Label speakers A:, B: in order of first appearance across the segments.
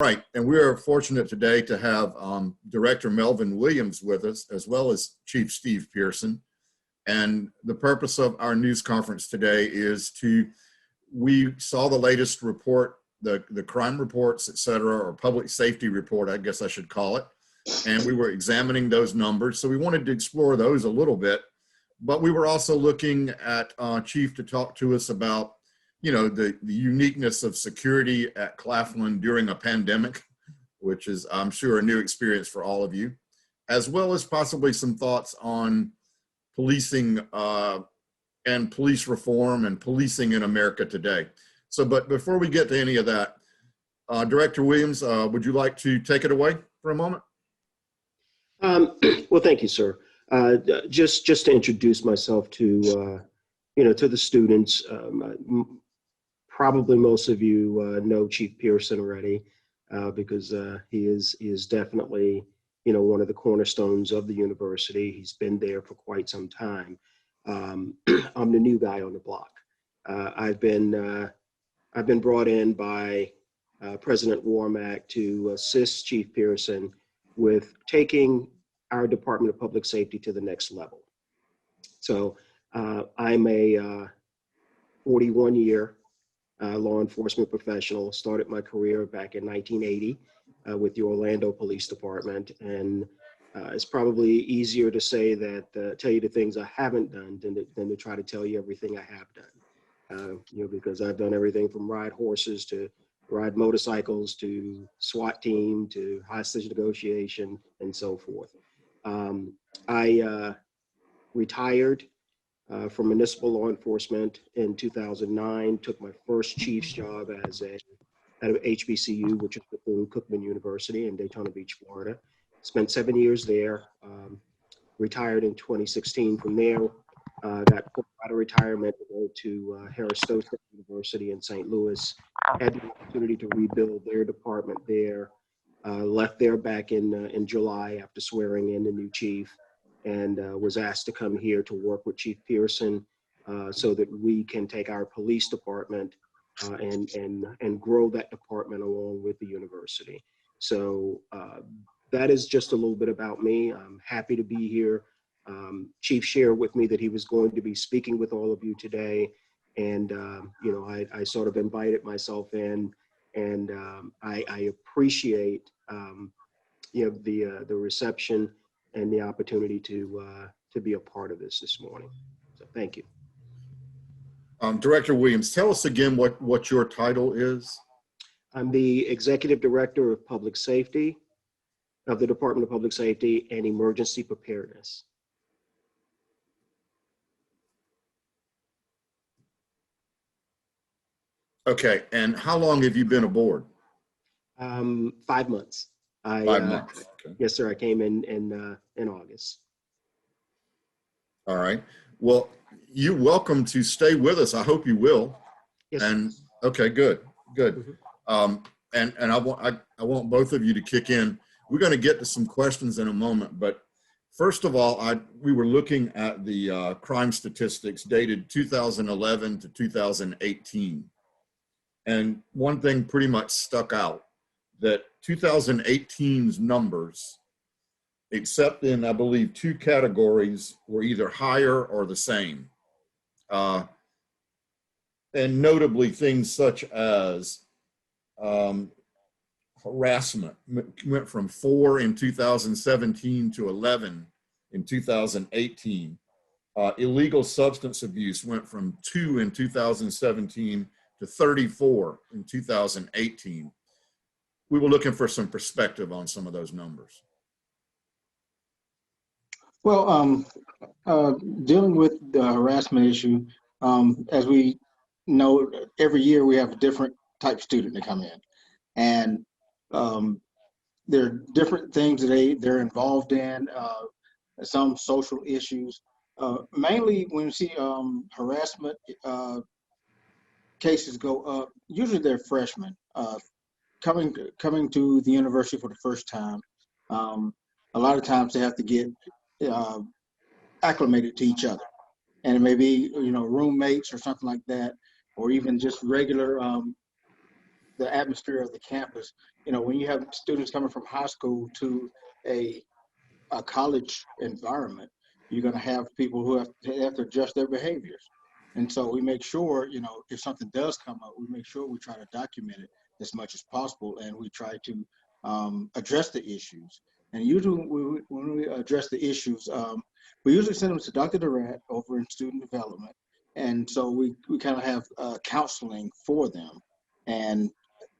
A: Right, and we are fortunate today to have Director Melvin Williams with us, as well as Chief Steve Pearson. And the purpose of our news conference today is we saw the latest report, the crime reports, et cetera, or public safety report, I guess I should call it. And we were examining those numbers. So we wanted to explore those a little bit, but we were also looking at Chief to talk to us about the uniqueness of security at Claflin during a pandemic, which is, I'm sure, a new experience for all of you, as well as possibly some thoughts on policing and police reform and policing in America today. So, but before we get to any of that, Director Williams, would you like to take it away for a moment?
B: Well, thank you, sir. Just to introduce myself to the students. Probably most of you know Chief Pearson already, because he is definitely one of the cornerstones of the university. He's been there for quite some time. I'm the new guy on the block. I've been brought in by President Warmack to assist Chief Pearson with taking our Department of Public Safety to the next level. So I'm a 41-year law enforcement professional. Started my career back in 1980 with the Orlando Police Department, and it's probably easier to say that tell you the things I haven't done than to try to tell you everything I have done. Because I've done everything from ride horses to ride motorcycles to SWAT team to hostage negotiation and so forth. I retired from municipal law enforcement in 2009, took my first chief's job at HBCU, which is Bethune-Cookman University in Daytona Beach, Florida. Spent 7 years there, retired in 2016 from there, got pulled out of retirement to go to Harris-Stowe State University in St. Louis, had the opportunity to rebuild their department there, left there back in July after swearing in the new chief, and was asked to come here to work with Chief Pearson so that we can take our police department and grow that department along with the university. So that is just a little bit about me. I'm happy to be here. Chief shared with me that he was going to be speaking with all of you today, and I sort of invited myself in, and I appreciate the reception and the opportunity to be a part of this morning. So thank you.
A: Director Williams, tell us again what your title is.
B: I'm the Executive Director of Public Safety of the Department of Public Safety and Emergency Preparedness.
A: Okay, and how long have you been aboard?
B: 5 months.
A: 5 months. Okay.
B: Yes, sir. I came in August.
A: All right. Well, you're welcome to stay with us. I hope you will.
B: Yes.
A: And okay, good.
B: Mm-hmm.
A: And I want both of you to kick in. We're going to get to some questions in a moment, but first of all, we were looking at the crime statistics dated 2011 to 2018, and one thing pretty much stuck out, that 2018's numbers, except in, I believe, 2 categories, were either higher or the same. And notably, things such as harassment went from 4 in 2017 to 11 in 2018. Illegal substance abuse went from 2 in 2017 to 34 in 2018. We were looking for some perspective on some of those numbers.
C: Well, dealing with the harassment issue, as we know, every year we have a different type student to come in, and there are different things that they're involved in, some social issues. Mainly when you see harassment cases go up, usually they're freshmen coming to the university for the first time. A lot of times they have to get acclimated to each other, and it may be roommates or something like that, or even just regular the atmosphere of the campus. You know, when you have students coming from high school to a college environment, you're going to have people who have to adjust their behaviors. And so we make sure, you know, if something does come up, we make sure we try to document it as much as possible, and we try to address the issues. And usually when we address the issues, we usually send them to Dr. Durant over in student development. And so we kind of have counseling for them and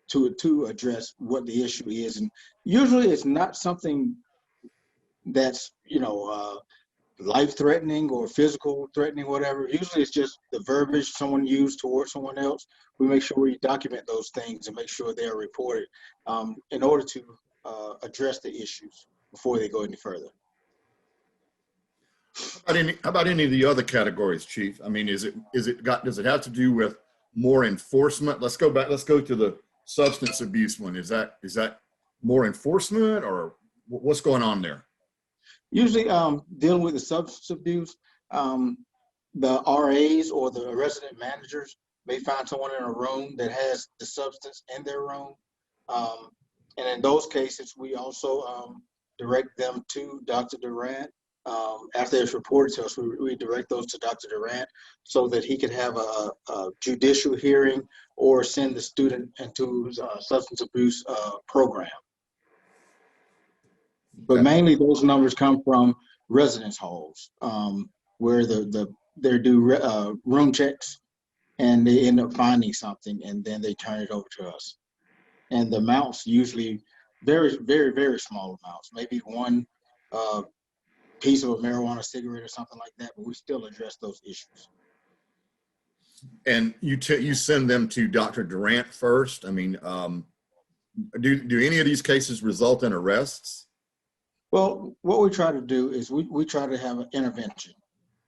C: to address what the issue is. And usually it's not something that's, you know, life-threatening or physical threatening, whatever. Usually it's just the verbiage someone used towards someone else. We make sure we document those things and make sure they are reported in order to address the issues before they go any further.
A: How about any of the other categories, Chief? I mean, does it have to do with more enforcement? Let's go to the substance abuse one. Is that more enforcement, or what's going on there?
C: Usually dealing with the substance abuse, the RAs or the resident managers may find someone in a room that has the substance in their room. And in those cases, we also direct them to Dr. Durant. After it's reported to us, we direct those to Dr. Durant so that he could have a judicial hearing or send the student into a substance abuse program. But mainly those numbers come from residence halls, where they do room checks and they end up finding something, and then they turn it over to us. And the amounts usually very, very, very small amounts, maybe one piece of a marijuana cigarette or something like that, but we still address those issues.
A: And you send them to Dr. Durant first? I mean, do any of these cases result in arrests?
C: Well, what we try to do is we try to have an intervention.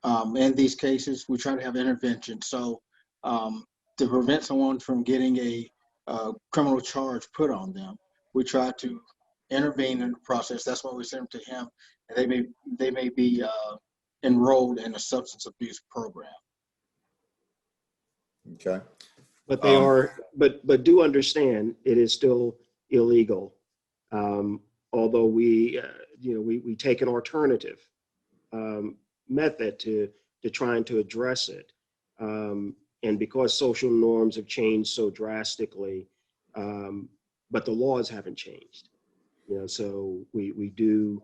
C: In these cases, we try to have intervention. So to prevent someone from getting a criminal charge put on them, we try to intervene in the process. That's why we send them to him, and they may be enrolled in a substance abuse program.
A: Okay.
B: But they are, but do understand it is still illegal. Although we take an alternative method to trying to address it. And because social norms have changed so drastically, but the laws haven't changed, so we do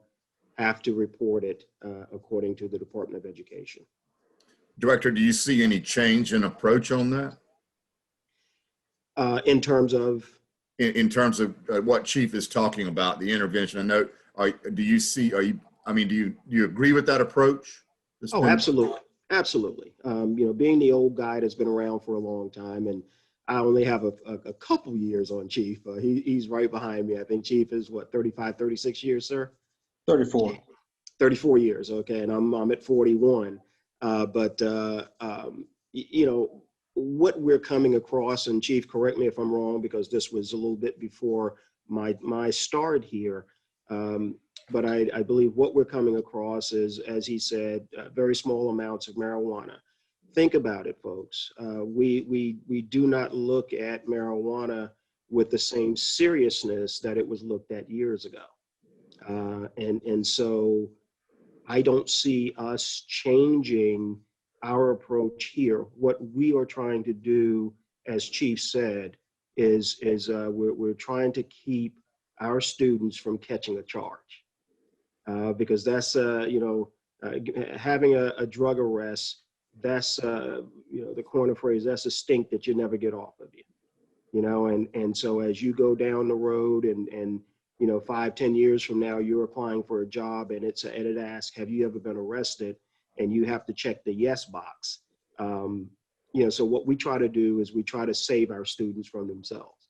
B: have to report it according to the Department of Education.
A: Director, do you see any change in approach on that?
B: In terms of?
A: In terms of what Chief is talking about, the intervention. I know, do you agree with that approach?
B: Oh, absolutely. Absolutely. Being the old guy that's been around for a long time, and I only have a couple years on Chief. He's right behind me. I think Chief is 35, 36 years, sir?
C: 34.
B: 34 years. Okay. And I'm at 41. What we're coming across, and Chief, correct me if I'm wrong, because this was a little bit before my start here. But I believe what we're coming across is, as he said, very small amounts of marijuana. Think about it, folks. We do not look at marijuana with the same seriousness that it was looked at years ago. And so I don't see us changing our approach here. What we are trying to do, as Chief said, is we're trying to keep our students from catching a charge, because that's having a drug arrest. That's the corner phrase. That's a stink that you never get off of you. And so as you go down the road and 5-10 years from now, you're applying for a job and it asks, have you ever been arrested? And you have to check the yes box. So what we try to do is we try to save our students from themselves.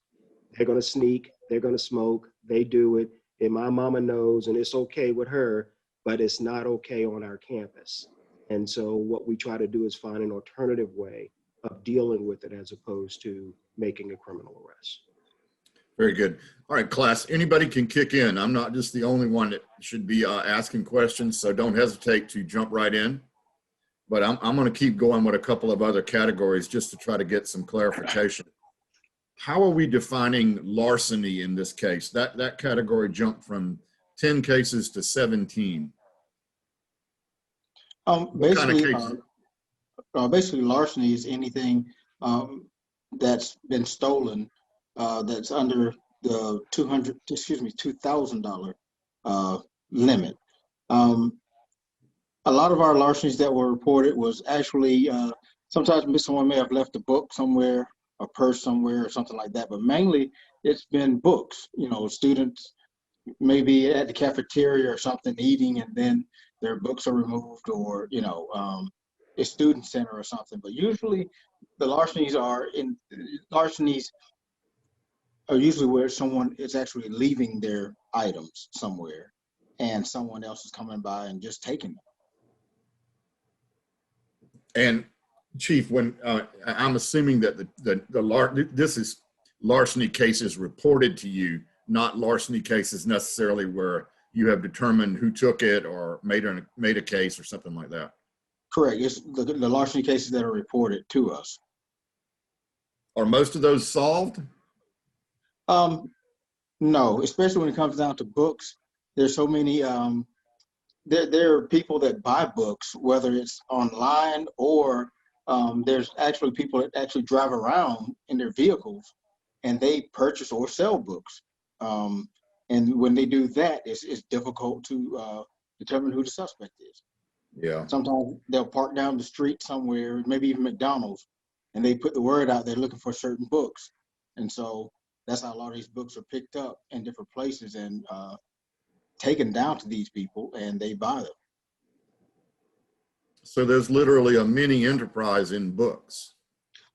B: They're going to sneak, they're going to smoke, they do it, and my mama knows, and it's okay with her, but it's not okay on our campus. And so what we try to do is find an alternative way of dealing with it as opposed to making a criminal arrest.
A: Very good. All right, class, anybody can kick in. I'm not just the only one that should be asking questions, so don't hesitate to jump right in. But I'm going to keep going with a couple of other categories just to try to get some clarification. how are we defining larceny in this case? That category jumped from 10 cases to 17. What kind of
C: Basically,
A: cases?
C: basically larceny is anything that's been stolen that's under the $2,000 limit. A lot of our larcenies that were reported was actually sometimes someone may have left a book somewhere, a purse somewhere, or something like that. But mainly, it's been books. You know, students maybe at the cafeteria or something eating, and then their books are removed, or a student center or something. But usually, the larcenies are usually where someone is actually leaving their items somewhere, and someone else is coming by and just taking them.
A: And Chief, when I'm assuming that this is larceny cases reported to you, not larceny cases necessarily where you have determined who took it or made a case or something like that.
C: Correct. It's the larceny cases that are reported to us.
A: Are most of those solved?
C: No, especially when it comes down to books. There's so many. There are people that buy books, whether it's online or there's actually people that actually drive around in their vehicles and they purchase or sell books. And when they do that, it's difficult to determine who the suspect is.
A: Yeah.
C: Sometimes they'll park down the street somewhere, maybe even McDonald's, and they put the word out they're looking for certain books. And so that's how a lot of these books are picked up in different places and taken down to these people, and they buy them.
A: So there's literally a mini enterprise in books.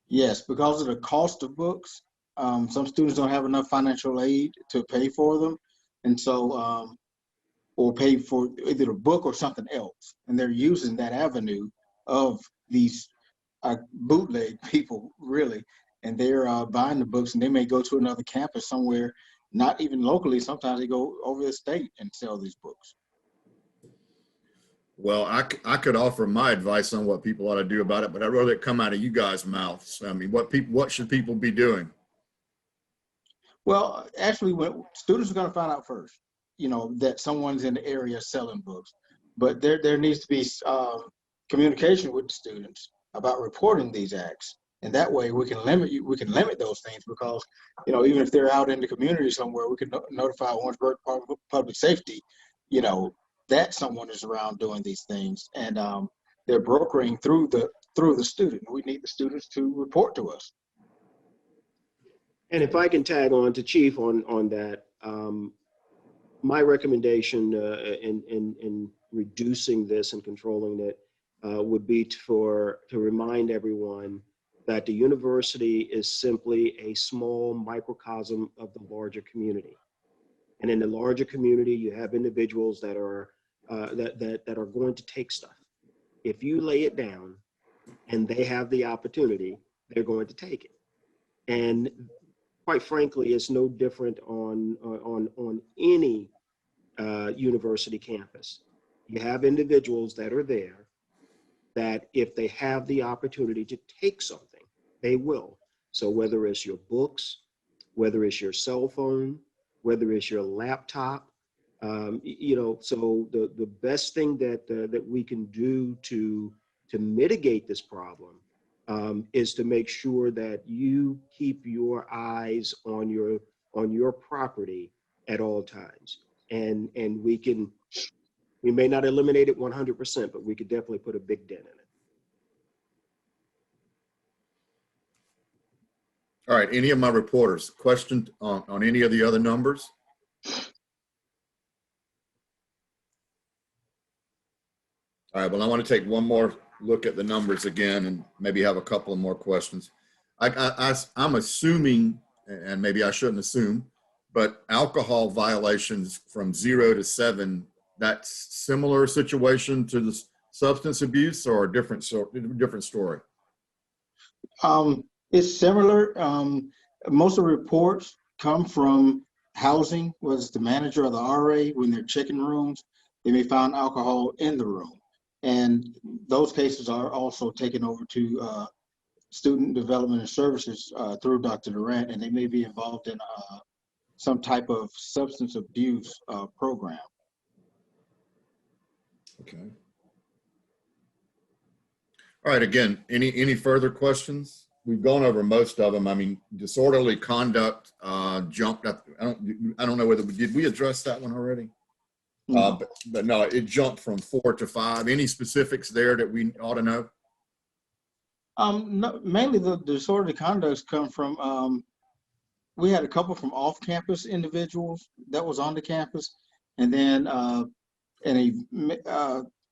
C: Yes, because of the cost of books, some students don't have enough financial aid to pay for them, and so or pay for either a book or something else, and they're using that avenue of these bootleg people, really, and they're buying the books, and they may go to another campus somewhere, not even locally. Sometimes they go over the state and sell these books.
A: Well, I could offer my advice on what people ought to do about it, but I'd rather it come out of you guys' mouths. I mean, what should people be doing?
C: Well, actually, when students are going to find out first, that someone's in the area selling books, but there needs to be communication with the students about reporting these acts, and that way we can limit those things, because even if they're out in the community somewhere, we can notify Orangeburg Public Safety, that someone is around doing these things, and they're brokering through the student. We need the students to report to us.
B: And if I can tag on to Chief on that, my recommendation in reducing this and controlling it would be to remind everyone that the university is simply a small microcosm of the larger community. And in the larger community, you have individuals that are that are going to take stuff. If you lay it down and they have the opportunity, they're going to take it. And quite frankly, it's no different on any university campus. You have individuals that are there that if they have the opportunity to take something, they will. So whether it's your books, whether it's your cell phone, whether it's your laptop, so the best thing that we can do to mitigate this problem is to make sure that you keep your eyes on your property at all times. And we may not eliminate it 100%, but we could definitely put a big dent in it.
A: All right, any of my reporters questioned on any of the other numbers? All right, well, I want to take one more look at the numbers again and maybe have a couple of more questions. I'm assuming, and maybe I shouldn't assume, but alcohol violations from 0 to 7, that's similar situation to the substance abuse, or a different story?
C: It's similar. Most of the reports come from housing, whether it's the manager or the RA. When they're checking rooms, they may find alcohol in the room. And those cases are also taken over to student development and services through Dr. Durant, and they may be involved in some type of substance abuse program.
A: Okay. All right, again, any further questions? We've gone over most of them. I mean, disorderly conduct jumped up. I don't know whether did we address that one already? But no, it jumped from 4 to 5. Any specifics there that we ought to know?
C: No, mainly the disorderly conducts come from, we had a couple from off-campus individuals that was on the campus, and then I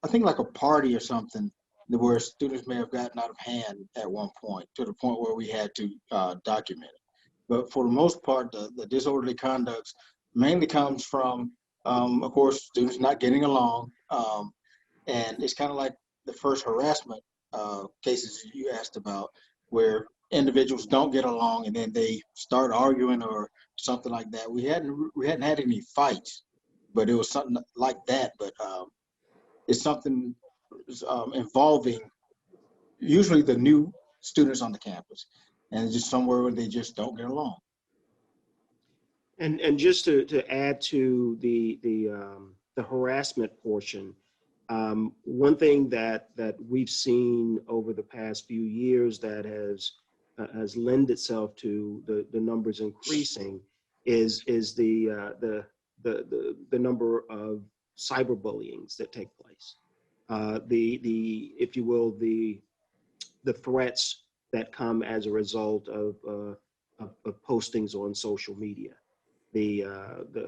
C: think like a party or something where students may have gotten out of hand at one point, to the point where we had to document it. But for the most part, the disorderly conducts mainly comes from, of course, students not getting along, and it's kind of like the first harassment cases you asked about, where individuals don't get along and then they start arguing or something like that. We hadn't had any fights, but it was something like that. But it's something involving usually the new students on the campus, and it's just somewhere where they just don't get along.
B: And just to add to the harassment portion, one thing that we've seen over the past few years that has lent itself to the numbers increasing is the number of cyberbullyings that take place. The if you will, the threats that come as a result of postings on social media, the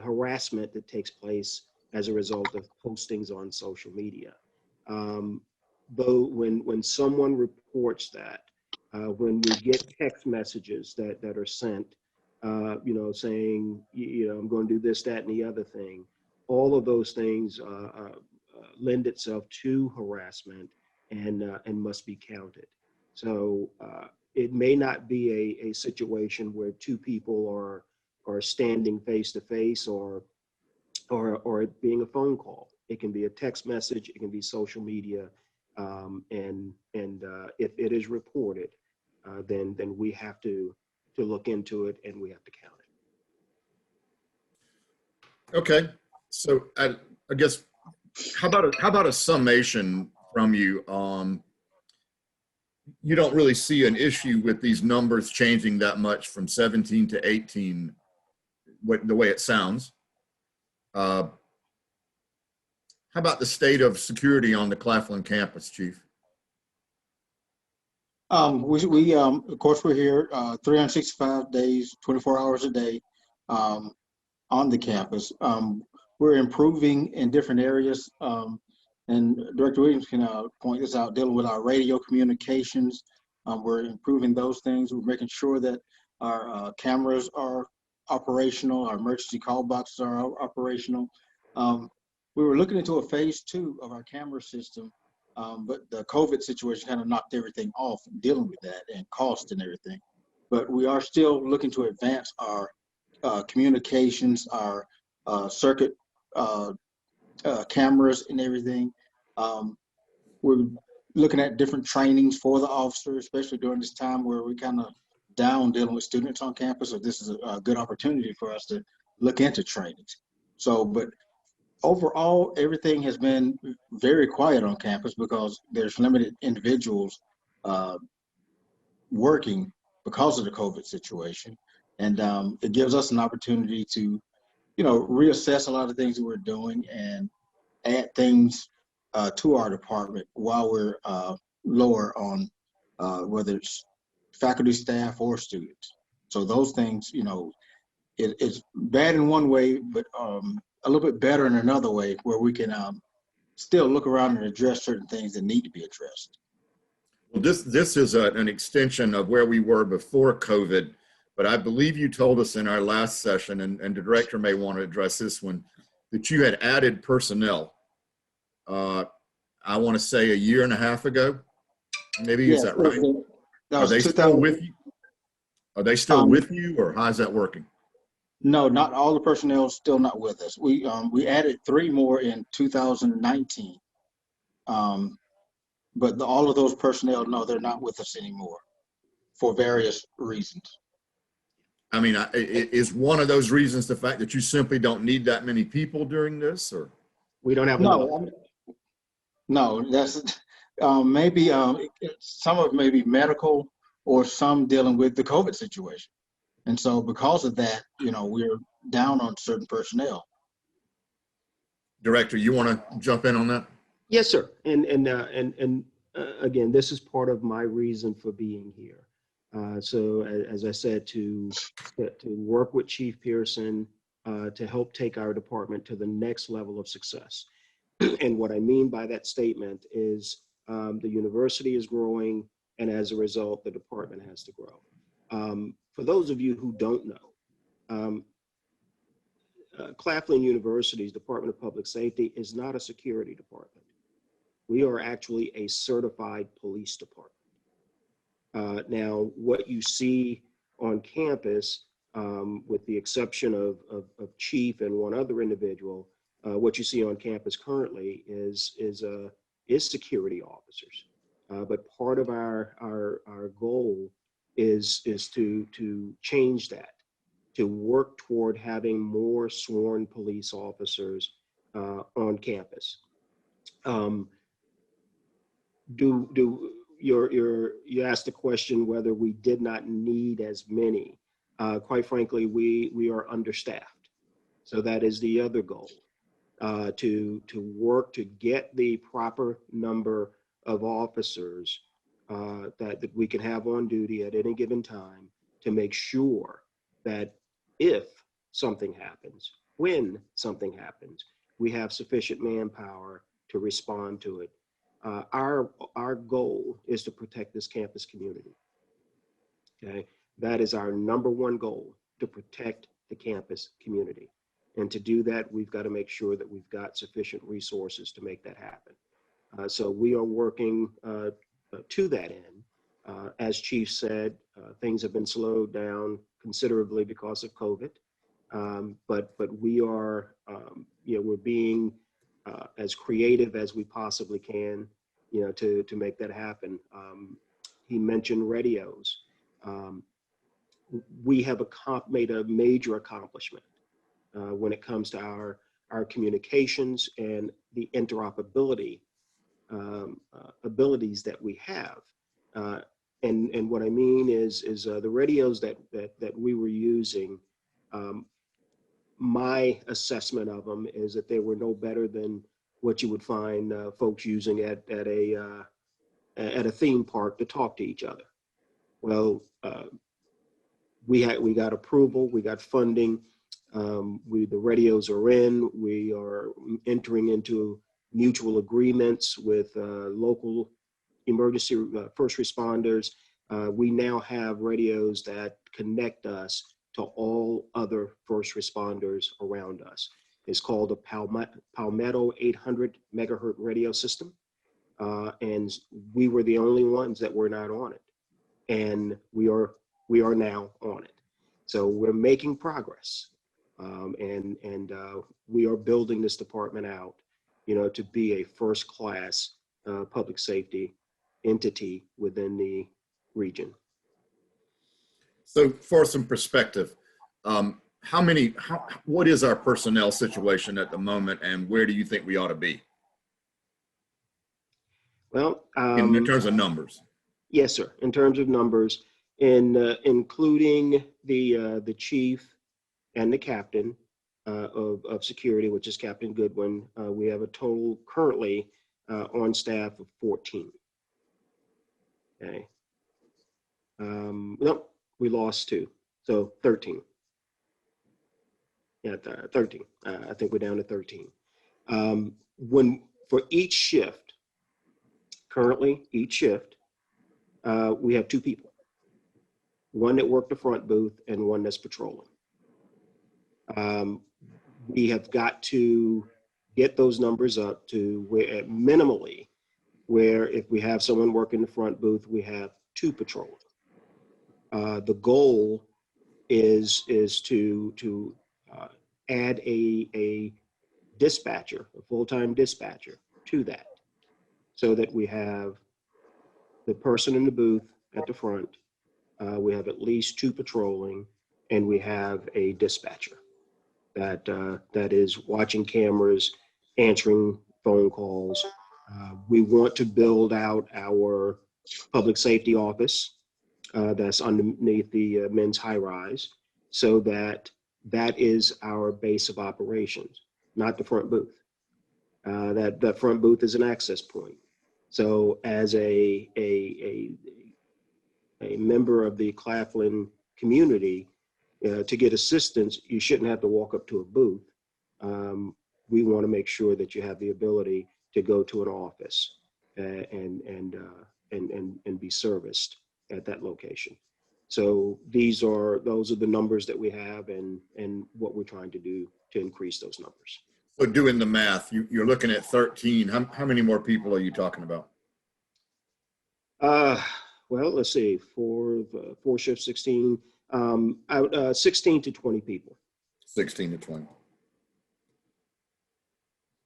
B: harassment that takes place as a result of postings on social media. Though when someone reports that, when we get text messages that are sent, saying, I'm going to do this, that, and the other thing, all of those things lend itself to harassment and must be counted. So it may not be a situation where two people are standing face to face or it being a phone call. It can be a text message, it can be social media, and if it is reported, then we have to look into it and we have to count it.
A: Okay, so I guess how about a summation from you? You don't really see an issue with these numbers changing that much from 17 to 18, the way it sounds. How about the state of security on the Claflin campus, Chief?
C: We of course, we're here 365 days, 24 hours a day on the campus. We're improving in different areas, and Director Williams can point this out, dealing with our radio communications. We're improving those things. We're making sure that our cameras are operational, our emergency call boxes are operational. We were looking into a phase 2 of our camera system, but the COVID situation kind of knocked everything off, dealing with that and cost and everything. But we are still looking to advance our communications, our circuit cameras and everything. We're looking at different trainings for the officers, especially during this time where we kind of down dealing with students on campus. So this is a good opportunity for us to look into trainings. So, but overall, everything has been very quiet on campus because there's limited individuals working because of the COVID situation. And it gives us an opportunity to, reassess a lot of things that we're doing and add things to our department while we're lower on whether it's faculty, staff, or students. So those things, it's bad in one way, but a little bit better in another way, where we can still look around and address certain things that need to be addressed.
A: Well, this is an extension of where we were before COVID, but I believe you told us in our last session, and the director may want to address this one, that you had added personnel. I want to say 1.5 years ago. Maybe
C: Yeah,
A: is that right?
C: That
A: Are they still with you? Are they still with you, or how's that working?
C: No, not all the personnel is still not with us. We added 3 more in 2019, but all of those personnel, no, they're not with us anymore. for various reasons.
A: I mean, is one of those reasons the fact that you simply don't need that many people during this, or?
B: We don't have enough.
C: No, no, that's maybe some of it may be medical or some dealing with the COVID situation. And so because of that, you know, we're down on certain personnel.
A: Director, you want to jump in on that?
B: Yes, sir. And again, this is part of my reason for being here. So as I said, to work with Chief Pearson to help take our department to the next level of success. And what I mean by that statement is the university is growing, and as a result, the department has to grow. For those of you who don't know, Claflin University's Department of Public Safety is not a security department. We are actually a certified police department. Now, what you see on campus, with the exception of Chief and one other individual, what you see on campus currently is security officers. But part of our goal is to change that, to work toward having more sworn police officers on campus. You asked the question whether we did not need as many. Quite frankly, we are understaffed. So that is the other goal, to work to get the proper number of officers that we can have on duty at any given time to make sure that if something happens, when something happens, we have sufficient manpower to respond to it. Our goal is to protect this campus community. Okay, that is our number one goal, to protect the campus community. And to do that, we've got to make sure that we've got sufficient resources to make that happen. So we are working to that end. As Chief said, things have been slowed down considerably because of COVID. But we are, we're being as creative as we possibly can, to make that happen. He mentioned radios. We have made a major accomplishment when it comes to our communications and the interoperability abilities that we have. And what I mean is the radios that we were using, my assessment of them is that they were no better than what you would find folks using at a theme park to talk to each other. Well, we got approval, we got funding, the radios are in, we are entering into mutual agreements with local emergency first responders. We now have radios that connect us to all other first responders around us. It's called a Palmetto 800 megahertz radio system. And we were the only ones that were not on it. And we are now on it. So we're making progress. And we are building this department out, to be a first-class public safety entity within the region.
A: So for some perspective, what is our personnel situation at the moment, and where do you think we ought to be?
B: Well,
A: in terms of numbers.
B: Yes, sir. In terms of numbers, including the chief and the captain of security, which is Captain Goodwin, we have a total currently on staff of 14. Okay. Nope, we lost 2, so 13. Yeah, 13. I think we're down to 13. For each shift, currently each shift, we have 2 people. One that worked the front booth and one that's patrolling. We have got to get those numbers up to where minimally, where if we have someone working the front booth, we have 2 patrolling. The goal is to add a dispatcher, a full-time dispatcher to that, so that we have the person in the booth at the front we have at least 2 patrolling, and we have a dispatcher that is watching cameras, answering phone calls. We want to build out our public safety office that's underneath the men's high rise, so that is our base of operations, not the front booth. That front booth is an access point. So as a member of the Claflin community, to get assistance, you shouldn't have to walk up to a booth. We want to make sure that you have the ability to go to an office and be serviced at that location. So those are the numbers that we have, and what we're trying to do to increase those numbers.
A: So doing the math, you're looking at 13. How many more people are you talking about?
B: Well, let's see, 4 shifts, 16, 16 to 20 people.
A: 16 to 20.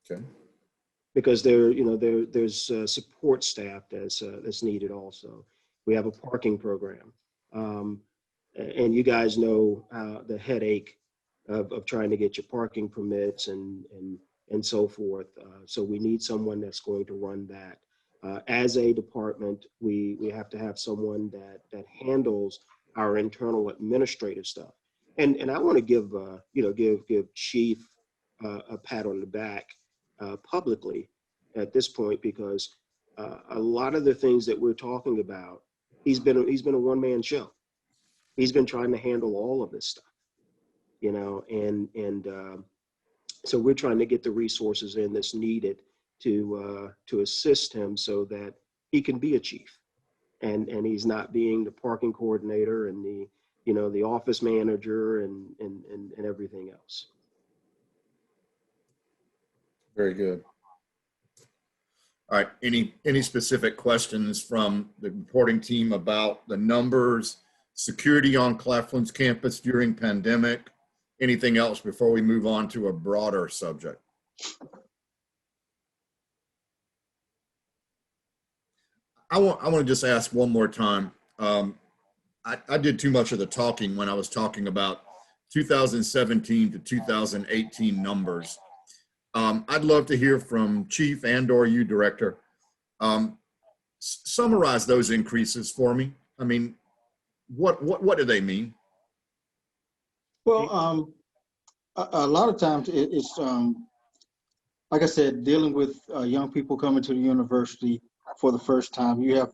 A: Okay.
B: Because there's support staff that's needed also. We have a parking program. And you guys know the headache of trying to get your parking permits and so forth. So we need someone that's going to run that. As a department, we have to have someone that handles our internal administrative stuff. And I want to give Chief a pat on the back publicly at this point, because a lot of the things that we're talking about, he's been a one-man show. He's been trying to handle all of this stuff, and so we're trying to get the resources in that's needed to assist him so that he can be a chief, and he's not being the parking coordinator and the office manager and everything else.
A: Very good. All right. Any specific questions from the reporting team about the numbers, security on Claflin's campus during pandemic? Anything else before we move on to a broader subject? I want to just ask one more time. I did too much of the talking when I was talking about 2017 to 2018 numbers. I'd love to hear from Chief and/or you, Director. Summarize those increases for me. I mean, what do they mean?
C: Well, a lot of times it's like I said, dealing with young people coming to the university for the first time. You have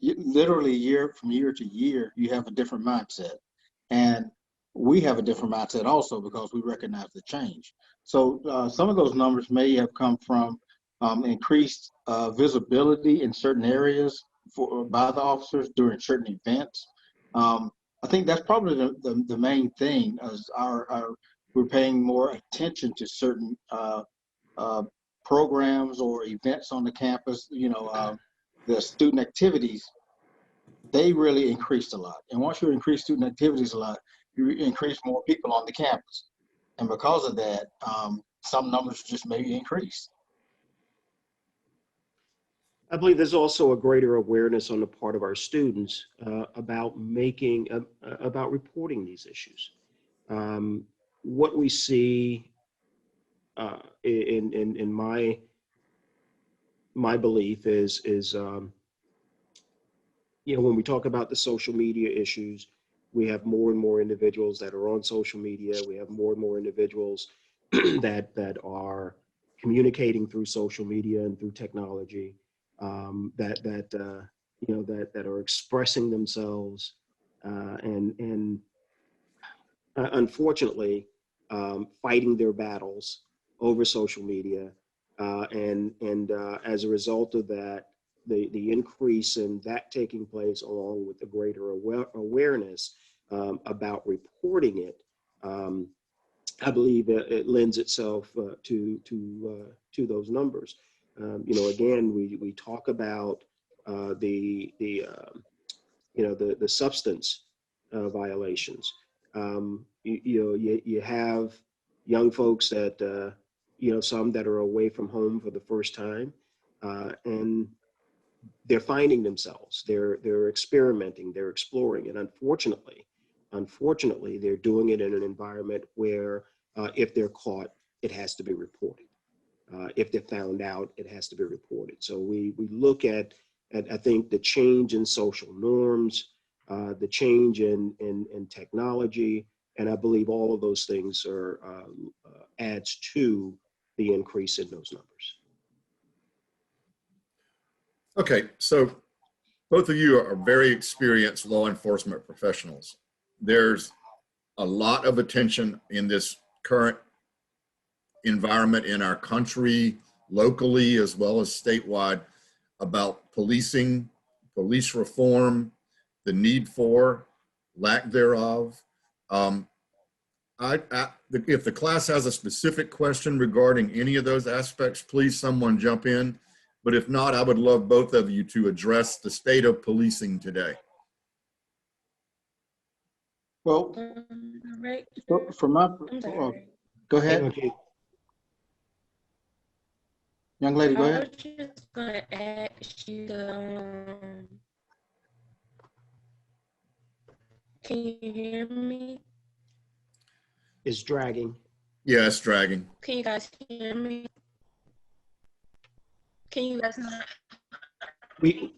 C: literally from year to year, you have a different mindset, and we have a different mindset also, because we recognize the change. So some of those numbers may have come from increased visibility in certain areas by the officers during certain events. I think that's probably the main thing, is we're paying more attention to certain programs or events on the campus. The student activities, they really increased a lot. And once you increase student activities a lot, you increase more people on the campus. And because of that, some numbers just maybe increase.
B: I believe there's also a greater awareness on the part of our students about reporting these issues. What we see in my belief is when we talk about the social media issues, we have more and more individuals that are on social media. We have more and more individuals that are communicating through social media and through technology, that are expressing themselves, and unfortunately fighting their battles over social media, and as a result of that, the increase in that taking place, along with the greater awareness about reporting it, I believe it lends itself to those numbers. Again, we talk about the substance violations. You have young folks that some that are away from home for the first time, and they're finding themselves, they're experimenting, they're exploring, and unfortunately, they're doing it in an environment where if they're caught, it has to be reported. If they're found out, it has to be reported. So we look at I think the change in social norms, the change in technology, and I believe all of those things are adds to the increase in those numbers.
A: Okay, so both of you are very experienced law enforcement professionals. There's a lot of attention in this current environment in our country, locally as well as statewide, about policing, police reform, the need for, lack thereof. If the class has a specific question regarding any of those aspects, please someone jump in. But if not, I would love both of you to address the state of policing today.
C: Well,
D: Right.
C: for my,
D: I'm sorry.
C: go
B: Hang on,
C: ahead,
B: Chief.
C: young lady, go
D: I
C: ahead.
D: was just gonna ask you, can you hear me?
B: It's dragging.
A: Yeah, it's dragging.
D: Can you guys hear me? Can you guys not?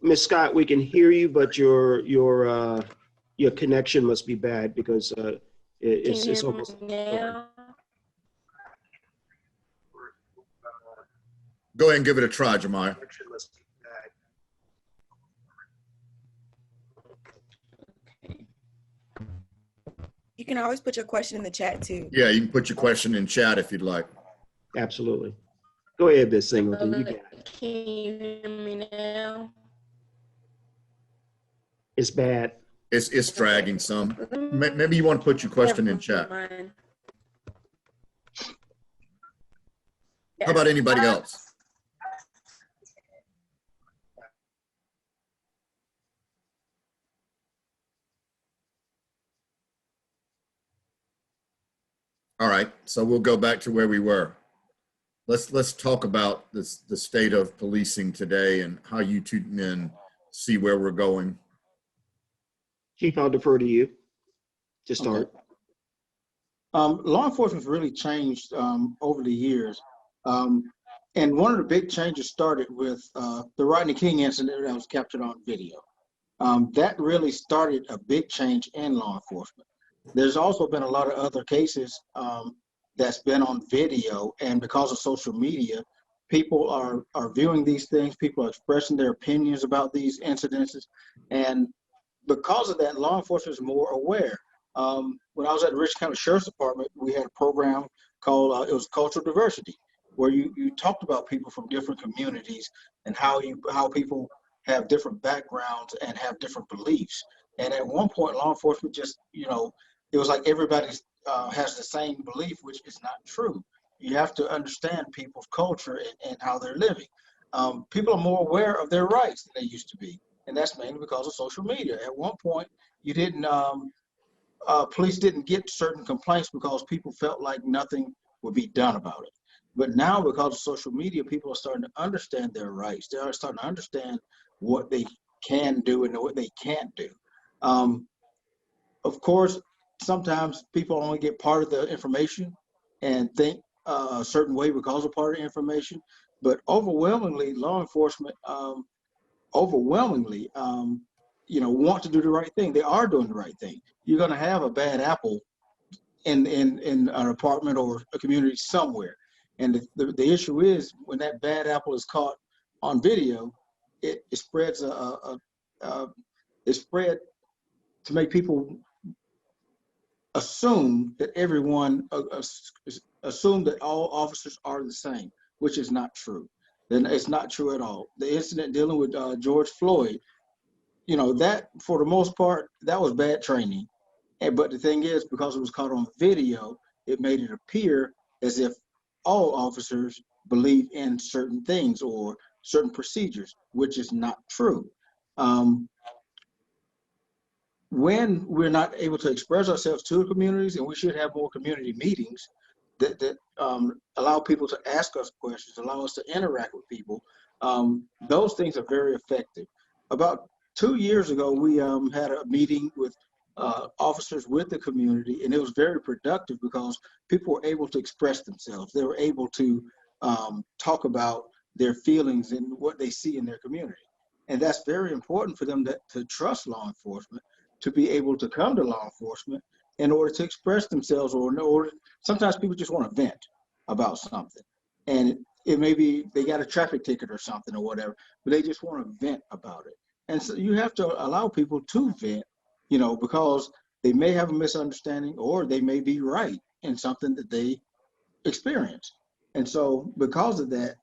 B: Miss Scott, we can hear you, but your connection must be bad because it's
D: Can you hear
B: almost.
D: me now?
A: Go ahead and give it a try, Jemiah.
B: Connection must be bad.
E: You can always put your question in the chat too.
A: Yeah, you can put your question in chat if you'd like.
B: Absolutely. Go ahead, Miss Singleton. You got it.
D: Can you hear me now?
B: It's bad.
A: It's dragging some. Maybe you want to put your question in chat. How about anybody else? All right, so we'll go back to where we were. Let's talk about the state of policing today and how you two men see where we're going.
B: Chief, I'll defer to you to start.
C: Okay. Law enforcement's really changed over the years. And one of the big changes started with the Rodney King incident that was captured on video. That really started a big change in law enforcement. There's also been a lot of other cases that's been on video, and because of social media, people are viewing these things, people are expressing their opinions about these incidences, and because of that, law enforcement is more aware. When I was at the Richland County Sheriff's Department, we had a program called, it was Cultural Diversity, where you talked about people from different communities and how people have different backgrounds and have different beliefs. And at one point, law enforcement just, it was like everybody has the same belief, which is not true. You have to understand people's culture and how they're living. People are more aware of their rights than they used to be. And that's mainly because of social media. At one point, police didn't get certain complaints because people felt like nothing would be done about it. But now, because of social media, people are starting to understand their rights. They are starting to understand what they can do and what they can't do. Of course, sometimes people only get part of the information and think a certain way because of part of the information. But overwhelmingly, law enforcement, want to do the right thing. They are doing the right thing. You're going to have a bad apple in an apartment or a community somewhere. And the issue is when that bad apple is caught on video, it spreads it's spread to make people assume that assume that all officers are the same, which is not true. Then it's not true at all. The incident dealing with George Floyd, that for the most part, that was bad training. But the thing is, because it was caught on video, it made it appear as if all officers believe in certain things or certain procedures, which is not true. When we're not able to express ourselves to the communities, and we should have more community meetings that allow people to ask us questions, allow us to interact with people, those things are very effective. About 2 years ago, we had a meeting with officers with the community, and it was very productive because people were able to express themselves. They were able to talk about their feelings and what they see in their community. And that's very important for them to trust law enforcement, to be able to come to law enforcement in order to express themselves, or in order, sometimes people just want to vent about something. And it may be they got a traffic ticket or something or whatever, but they just want to vent about it. And so you have to allow people to vent, you know, because they may have a misunderstanding or they may be right in something that they experience. And so because of that,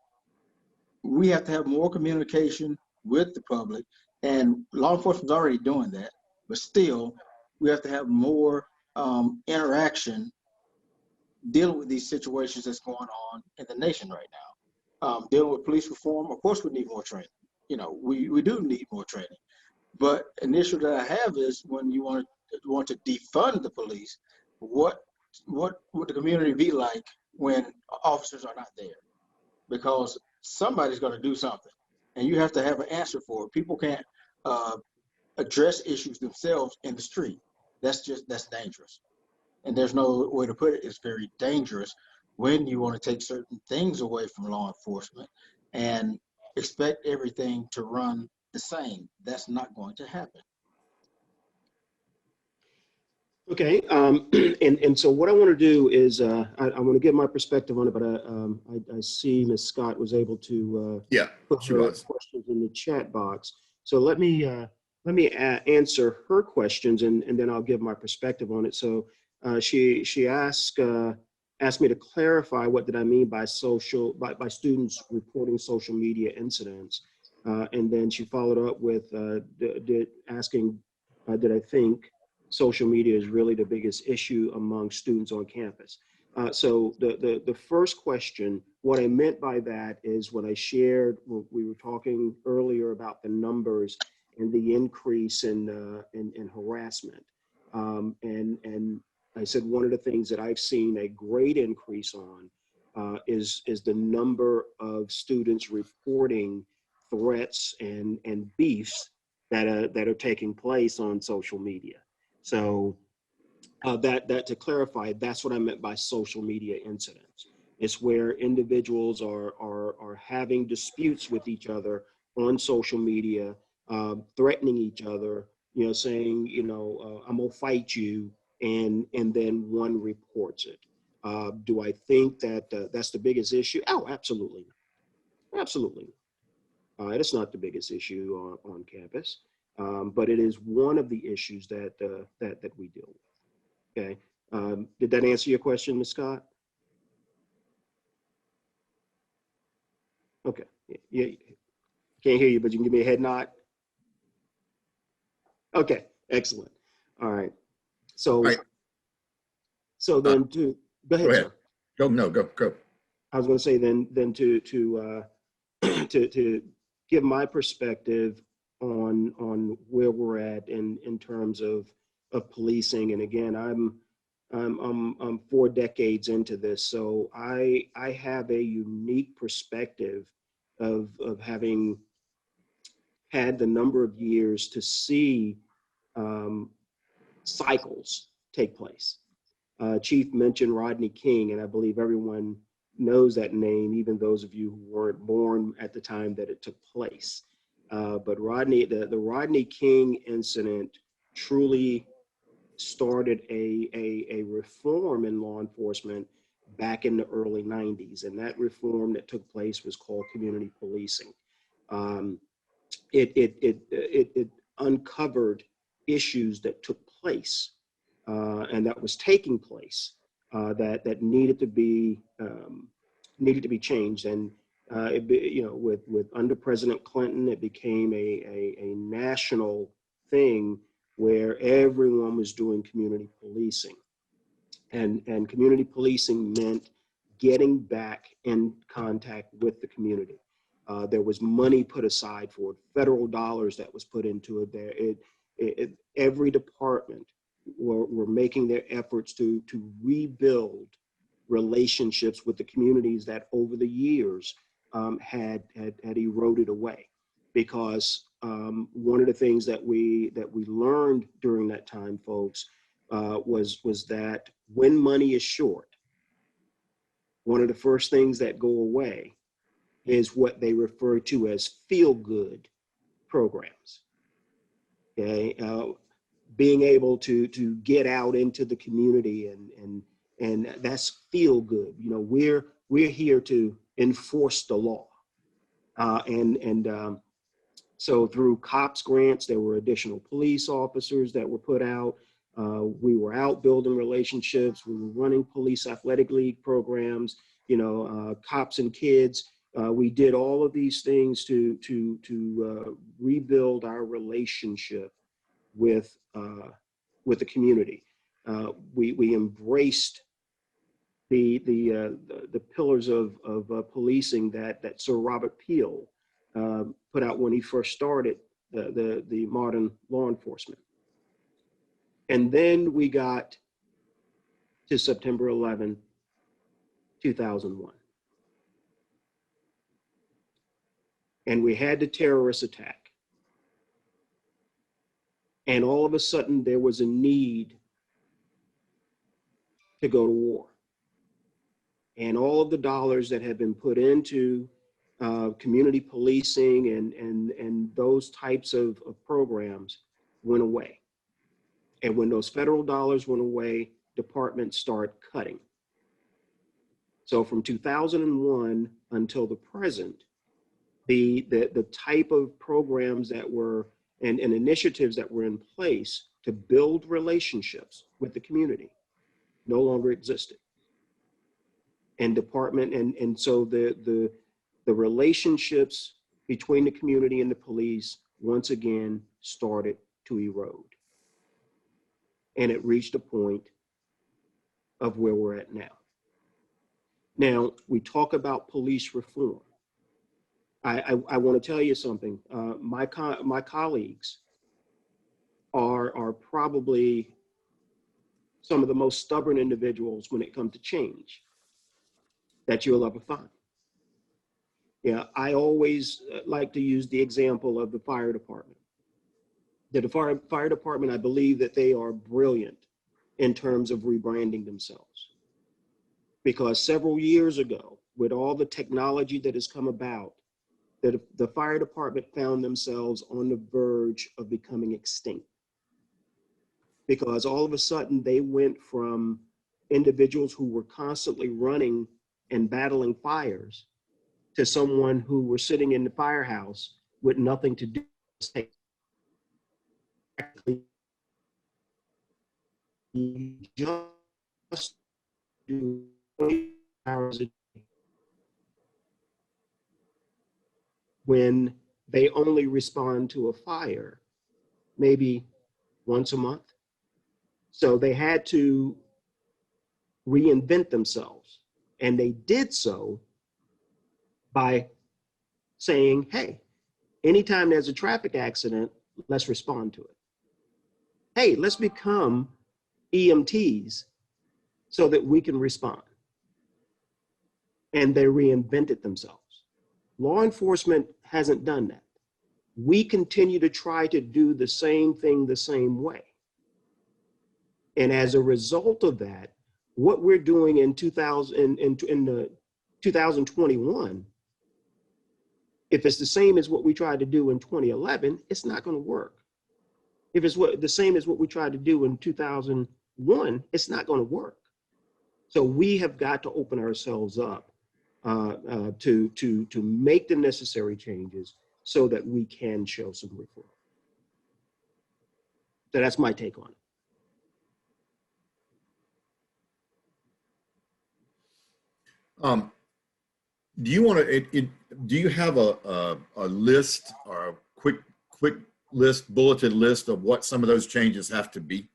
C: we have to have more communication with the public, and law enforcement's already doing that, but still we have to have more interaction dealing with these situations that's going on in the nation right now. Dealing with police reform, of course we need more training. You know, we do need more training. But an issue that I have is when you want to defund the police, what would the community be like when officers are not there? Because somebody's going to do something, and you have to have an answer for it. People can't address issues themselves in the street. That's dangerous. And there's no way to put it. It's very dangerous when you want to take certain things away from law enforcement and expect everything to run the same. That's not going to happen.
B: Okay, and so what I want to do is I want to give my perspective on it, but I see Ms. Scott was able to put
A: she
B: her
A: was.
B: questions in the chat box. So let me answer her questions, and then I'll give my perspective on it. So she asked me to clarify what did I mean by by students reporting social media incidents, and then she followed up with asking did I think social media is really the biggest issue among students on campus. So the first question, what I meant by that is when I shared, we were talking earlier about the numbers and the increase in harassment. And I said one of the things that I've seen a great increase on is the number of students reporting threats and beefs that are taking place on social media. So that to clarify, that's what I meant by social media incidents. It's where individuals are having disputes with each other on social media, threatening each other, you know, saying, you know, I'm gonna fight you, and then one reports it. Do I think that that's the biggest issue? Oh, absolutely, absolutely. It's not the biggest issue on campus. But it is one of the issues that we deal with. Okay, did that answer your question, Ms. Scott? Okay, yeah, can't hear you, but you can give me a head nod. Okay, excellent. All right, so
A: Right.
B: so then go ahead, sir.
A: Go.
B: I was going to say then to to give my perspective on where we're at in terms of policing. And again, I'm 4 decades into this, so I have a unique perspective of having had the number of years to see cycles take place. Chief mentioned Rodney King, and I believe everyone knows that name, even those of you who weren't born at the time that it took place. But the Rodney King incident truly started a reform in law enforcement back in the early 90s. And that reform that took place was called community policing. It uncovered issues that took place and that was taking place that needed to be changed. And with under President Clinton, it became a national thing where everyone was doing community policing, and community policing meant getting back in contact with the community. There was money put aside for it, federal dollars that was put into it. There, every department were making their efforts to rebuild relationships with the communities that over the years had eroded away, because one of the things that we learned during that time, folks, was that when money is short, one of the first things that go away is what they refer to as feel-good programs. Okay, being able to get out into the community and that's feel good. You know, we're here to enforce the law, so through COPS grants, there were additional police officers that were put out. We were out building relationships. We were running police athletic league programs. You know, cops and kids. We did all of these things to rebuild our relationship with the community. We embraced the pillars of policing that Sir Robert Peel put out when he first started the modern law enforcement. And then we got to September 11, 2001. And we had the terrorist attack. And all of a sudden there was a need to go to war. And all of the dollars that had been put into community policing and those types of programs went away. And when those federal dollars went away, departments start cutting. So from 2001 until the present, the type of programs that were and initiatives that were in place to build relationships with the community no longer existed. And so the relationships between the community and the police once again started to erode. And it reached a point of where we're at now. Now, we talk about police reform. I want to tell you something. My colleagues are probably some of the most stubborn individuals when it comes to change that you'll ever find. Yeah, I always like to use the example of the fire department. The fire department, I believe that they are brilliant in terms of rebranding themselves. Because several years ago, with all the technology that has come about, the fire department found themselves on the verge of becoming extinct. Because all of a sudden they went from individuals who were constantly running and battling fires to someone who were sitting in the firehouse with nothing to do. Just do 20 hours a day when they only respond to a fire maybe once a month. So they had to reinvent themselves. And they did so by saying, hey, anytime there's a traffic accident, let's respond to it. Hey, let's become EMTs so that we can respond. And they reinvented themselves. Law enforcement hasn't done that. We continue to try to do the same thing the same way. And as a result of that, what we're doing in 2021, if it's the same as what we tried to do in 2011, it's not going to work. If it's the same as what we tried to do in 2001, it's not going to work. So we have got to open ourselves up to make the necessary changes so that we can show some reform. So that's my take on it.
A: Do you want to? Do you have a list or a quick list, bulleted list of what some of those changes have to be?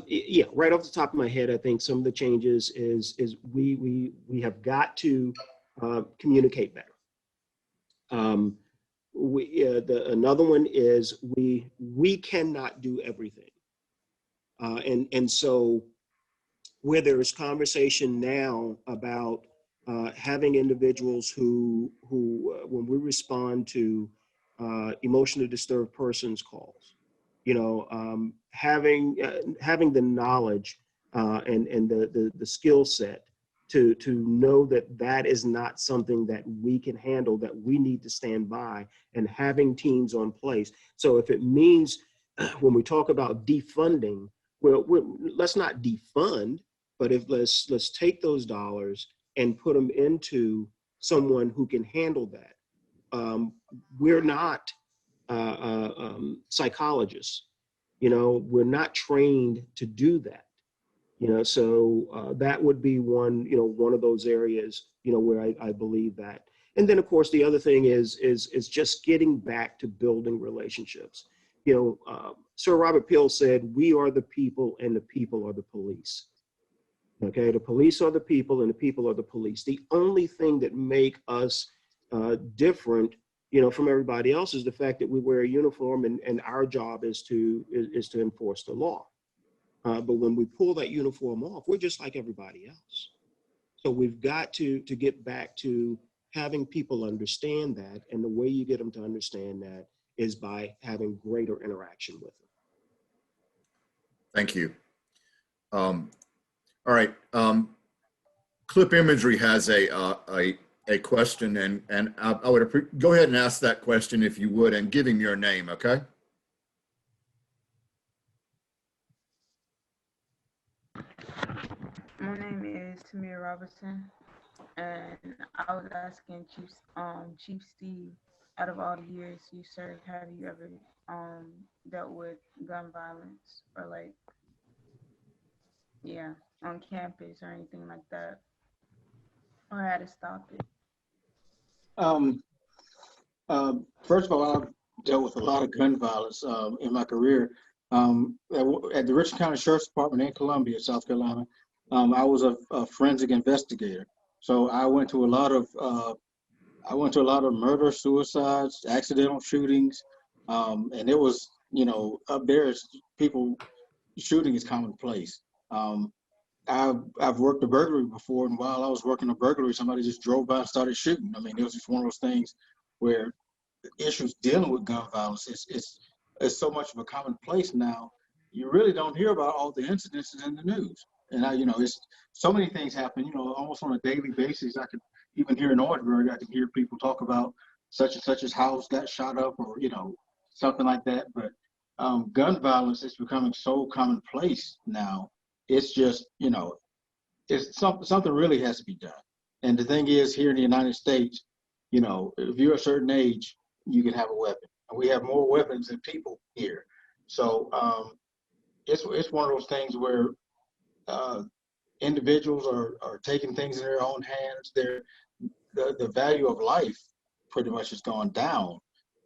B: Yeah, right off the top of my head, I think some of the changes is we have got to communicate better. Another one is we cannot do everything, and so where there is conversation now about having individuals who when we respond to emotionally disturbed persons calls, having the knowledge and the skill set to know that that is not something that we can handle, that we need to stand by, and having teams on place. So if it means when we talk about defunding, well, let's not defund, but let's take those dollars and put them into someone who can handle that. We're not psychologists, we're not trained to do that. So that would be one of those areas, where I believe that. And then, of course, the other thing is just getting back to building relationships. Sir Robert Peel said, "We are the people and the people are the police." Okay, the police are the people and the people are the police. The only thing that make us different, from everybody else is the fact that we wear a uniform and our job is to enforce the law. But when we pull that uniform off, we're just like everybody else. So we've got to get back to having people understand that. And the way you get them to understand that is by having greater interaction with them.
A: Thank you. All right. Clip Imagery has a question, and I would go ahead and ask that question if you would, and give him your name, okay?
F: My name is Tamir Robertson, and I was asking Chief Steve, out of all the years you served, have you ever dealt with gun violence or on campus or anything like that, or how to stop it?
C: First of all, I've dealt with a lot of gun violence in my career. At the Richland County Sheriff's Department in Columbia, South Carolina, I was a forensic investigator. So I went to a lot of murder, suicides, accidental shootings, and it was, up there, people shooting is commonplace. I've worked a burglary before, and while I was working a burglary, somebody just drove by and started shooting. I mean, it was just one of those things where issues dealing with gun violence is so much of a commonplace now. You really don't hear about all the incidences in the news. And it's so many things happen, almost on a daily basis. I could even here in Orangeburg, I can hear people talk about such and such's house got shot up, or, something like that. But gun violence is becoming so commonplace now. It's just, it's something really has to be done. And the thing is, here in the United States, if you're a certain age, you can have a weapon. And we have more weapons than people here. So it's one of those things where individuals are taking things in their own hands. The value of life pretty much has gone down.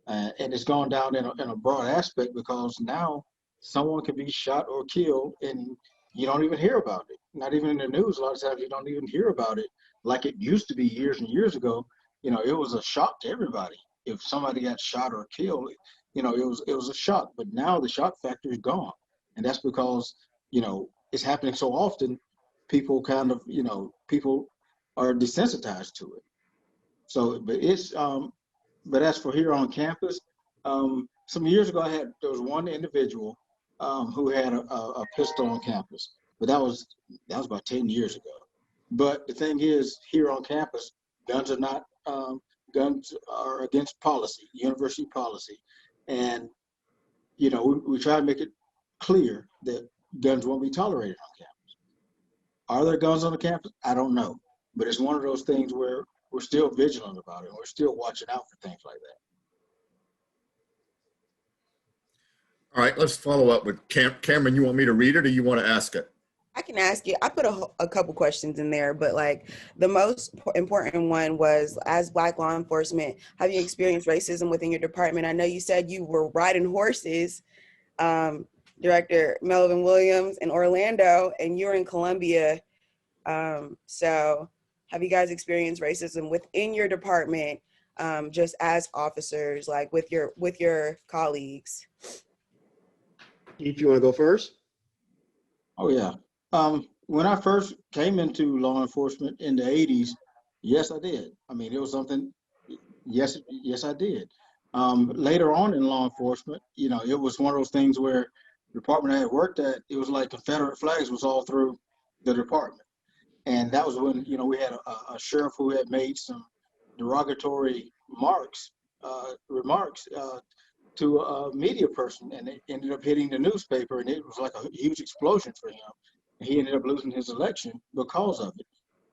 C: And it's gone down in a broad aspect, because now someone can be shot or killed and you don't even hear about it. Not even in the news. A lot of times you don't even hear about it like it used to be years and years ago. It was a shock to everybody. If somebody got shot or killed, it was a shock. But now the shock factor is gone. And that's because, it's happening so often, people kind of, people are desensitized to it. So, but as for here on campus, some years ago, there was one individual who had a pistol on campus, but that was about 10 years ago. But the thing is, here on campus, guns are against policy, university policy. And, we try to make it clear that guns won't be tolerated on campus. Are there guns on the campus? I don't know. But it's one of those things where we're still vigilant about it. We're still watching out for things like that.
A: All right, let's follow up with Cameron. You want me to read it, or you want to ask it?
E: I can ask you. I put a couple questions in there, but the most important one was, as Black law enforcement, have you experienced racism within your department? I know you said you were riding horses, Director Melvin Williams in Orlando, and you're in Columbia. So have you guys experienced racism within your department, just as officers, with your colleagues?
B: If you want to go first.
C: Oh, yeah. When I first came into law enforcement in the 80s, Yes, I did. I mean, it was something, yes, yes, I did. Later on in law enforcement, you know, it was one of those things where the department I had worked at, it was like Confederate flags was all through the department. And that was when, you know, we had a sheriff who had made some derogatory remarks to a media person, and it ended up hitting the newspaper, and it was like a huge explosion for him. And he ended up losing his election because of it.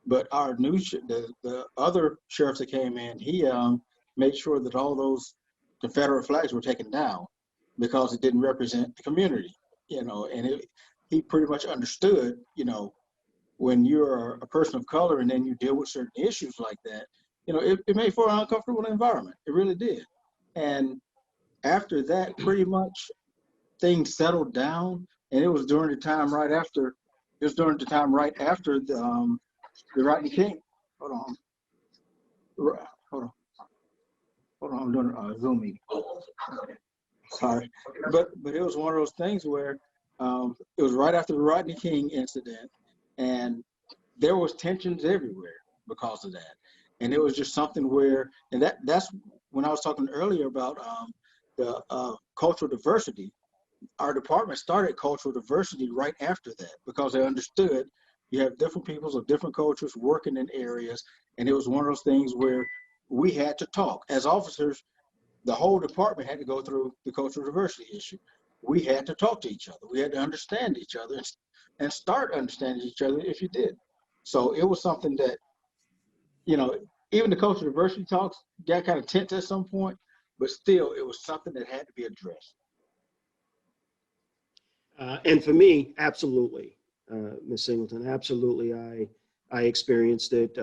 C: But our the other sheriff that came in, he made sure that all those Confederate flags were taken down because it didn't represent the community, you know, and he pretty much understood, you know, when you're a person of color and then you deal with certain issues like that, you know, it made for an uncomfortable environment. It really did. And after that, pretty much things settled down. And it was during the time right after, the Rodney King. Hold on. Hold on. Hold on. I'm doing a Zoom meeting. Sorry. But it was one of those things where it was right after the Rodney King incident, and there was tensions everywhere because of that. And it was just something where, and that's when I was talking earlier about the cultural diversity. Our department started cultural diversity right after that because they understood you have different peoples of different cultures working in areas. And it was one of those things where we had to talk. As officers, the whole department had to go through the cultural diversity issue. We had to talk to each other. We had to understand each other and start understanding each other if you did. So it was something that, you know, even the cultural diversity talks got kind of tense at some point, but still it was something that had to be addressed.
B: And for me, absolutely, Ms. Singleton, absolutely. I experienced it.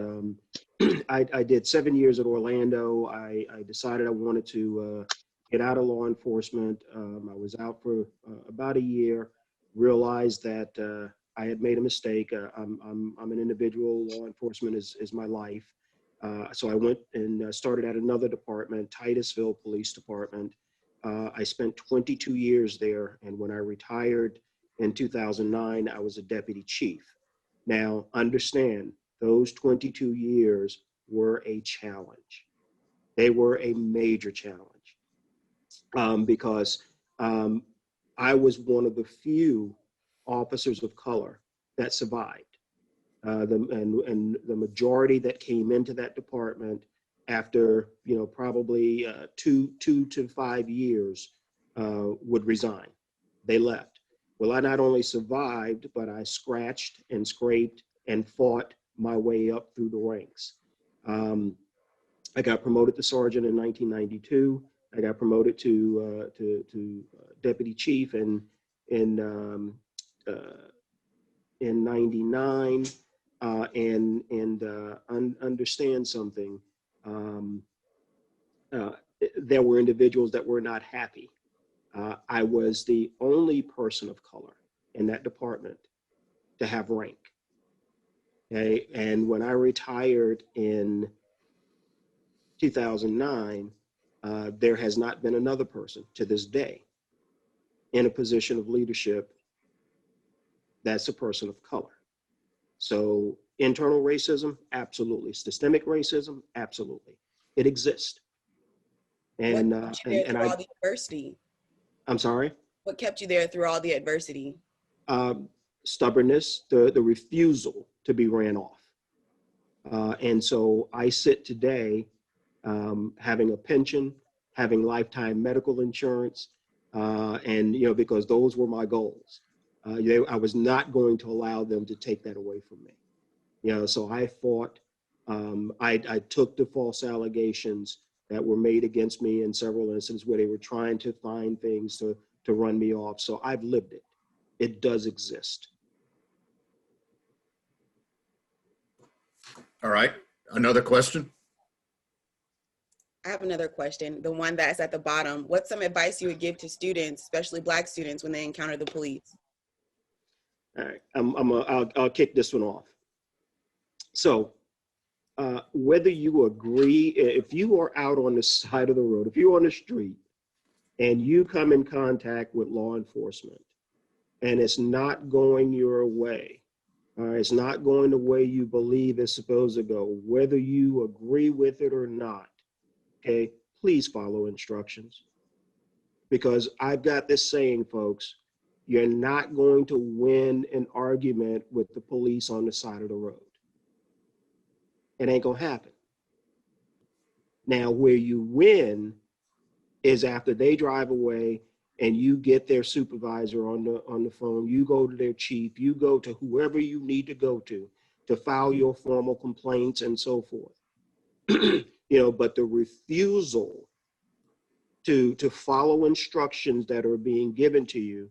B: I did 7 years at Orlando. I decided I wanted to get out of law enforcement. I was out for about a year, realized that I had made a mistake. I'm an individual. Law enforcement is my life. So I went and started at another department, Titusville Police Department. I spent 22 years there, and when I retired in 2009, I was a deputy chief. Now, understand, those 22 years were a challenge. They were a major challenge because I was one of the few officers of color that survived. And the majority that came into that department after, you know, probably 2 to 5 years would resign. They left. Well, I not only survived, but I scratched and scraped and fought my way up through the ranks. I got promoted to sergeant in 1992. I got promoted to deputy chief in 99. Understand something. There were individuals that were not happy. I was the only person of color in that department to have rank. Okay, and when I retired in 2009, there has not been another person to this day in a position of leadership that's a person of color. So internal racism, absolutely. Systemic racism, absolutely. It exists. And
E: what kept you there through all the adversity?
B: I'm sorry?
E: What kept you there through all the adversity?
B: Stubbornness, the refusal to be ran off. And so I sit today having a pension, having lifetime medical insurance, and, you know, because those were my goals. I was not going to allow them to take that away from me. You know, so I fought. I took the false allegations that were made against me in several instances where they were trying to find things to run me off. So I've lived it. It does exist.
A: All right. Another question?
E: I have another question, the one that's at the bottom. What's some advice you would give to students, especially Black students, when they encounter the police?
B: All right, I'll kick this one off. So whether you agree, if you are out on the side of the road, if you're on the street and you come in contact with law enforcement and it's not going your way, It's not going the way you believe it's supposed to go, whether you agree with it or not. Okay, please follow instructions. Because I've got this saying, folks, you're not going to win an argument with the police on the side of the road. It ain't gonna happen. Now, where you win is after they drive away and you get their supervisor on the phone, you go to their chief, you go to whoever you need to go to file your formal complaints and so forth. But the refusal to follow instructions that are being given to you,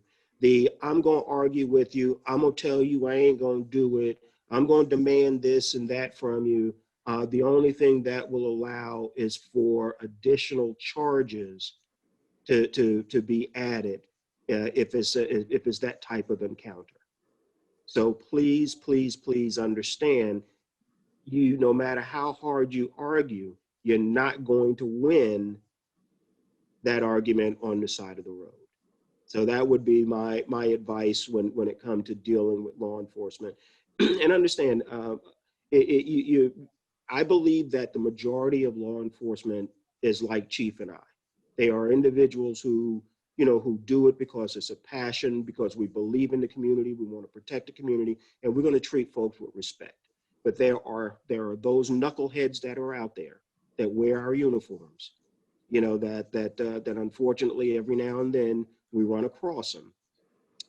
B: I'm going to argue with you, I'm going to tell you I ain't going to do it, I'm going to demand this and that from you, the only thing that will allow is for additional charges to be added if it's that type of encounter. So please, please, please understand, no matter how hard you argue, you're not going to win that argument on the side of the road. So that would be my advice when it comes to dealing with law enforcement. And understand, I believe that the majority of law enforcement is like Chief and I. They are individuals who do it because it's a passion, because we believe in the community, we want to protect the community, and we're going to treat folks with respect. But there are those knuckleheads that are out there that wear our uniforms, that unfortunately every now and then we run across them.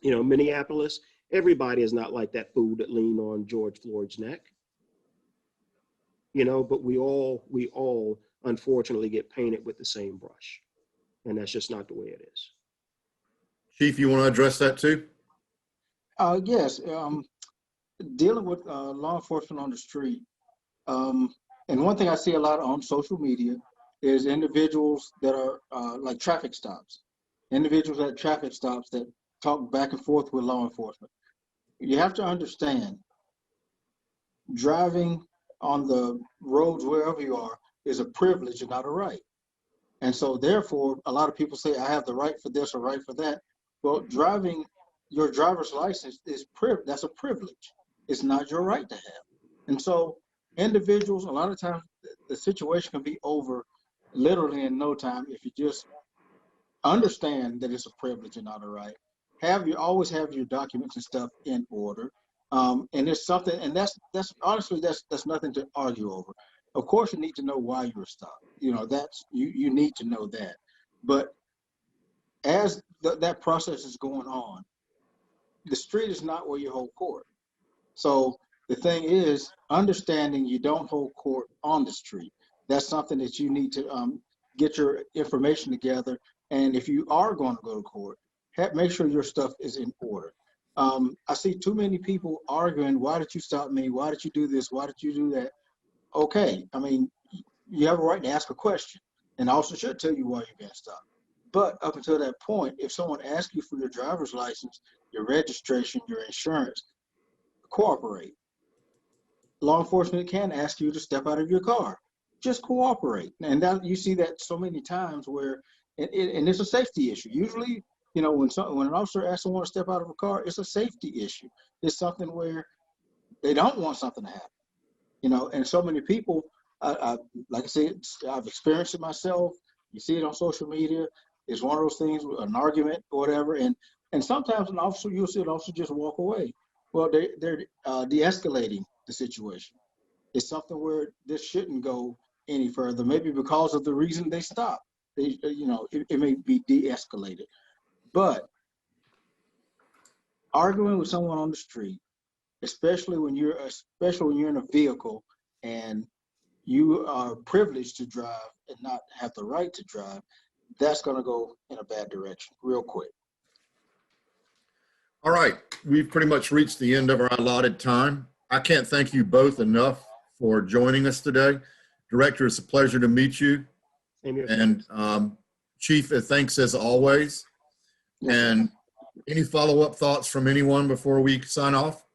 B: Minneapolis, everybody is not like that fool that leaned on George Floyd's neck. But we all unfortunately get painted with the same brush. And that's just not the way it is.
A: Chief, you want to address that too?
C: Yes. Dealing with law enforcement on the street. And one thing I see a lot on social media is individuals that are like traffic stops. Individuals at traffic stops that talk back and forth with law enforcement. You have to understand, driving on the roads wherever you are is a privilege and not a right. And so therefore, a lot of people say, I have the right for this or right for that. Well, driving your driver's license that's a privilege. It's not your right to have. And so individuals, a lot of times the situation can be over literally in no time if you just understand that it's a privilege and not a right. Always have your documents and stuff in order. And it's something, and that's honestly, that's nothing to argue over. Of course, you need to know why you were stopped. You need to know that. But as that process is going on, the street is not where you hold court. So the thing is, understanding you don't hold court on the street. That's something that you need to get your information together. And if you are going to go to court, make sure your stuff is in order. I see too many people arguing, why did you stop me? Why did you do this? Why did you do that? Okay, I mean, you have a right to ask a question, and the officer should tell you why you're being stopped. But up until that point, if someone asks you for your driver's license, your registration, your insurance, cooperate. Law enforcement can ask you to step out of your car. Just cooperate. And you see that so many times where, and it's a safety issue. Usually, when an officer asks someone to step out of a car, it's a safety issue. It's something where they don't want something to happen. And so many people, like I said, I've experienced it myself. You see it on social media. It's one of those things, an argument or whatever. And sometimes you'll see an officer just walk away. Well, they're de-escalating the situation. It's something where this shouldn't go any further, maybe because of the reason they stopped. It may be de-escalated. But arguing with someone on the street, especially when you're in a vehicle and you are privileged to drive and not have the right to drive, that's going to go in a bad direction real quick.
A: All right, we've pretty much reached the end of our allotted time. I can't thank you both enough for joining us today. Director, it's a pleasure to meet you. And Chief, thanks as always. And any follow-up thoughts from anyone before we sign off?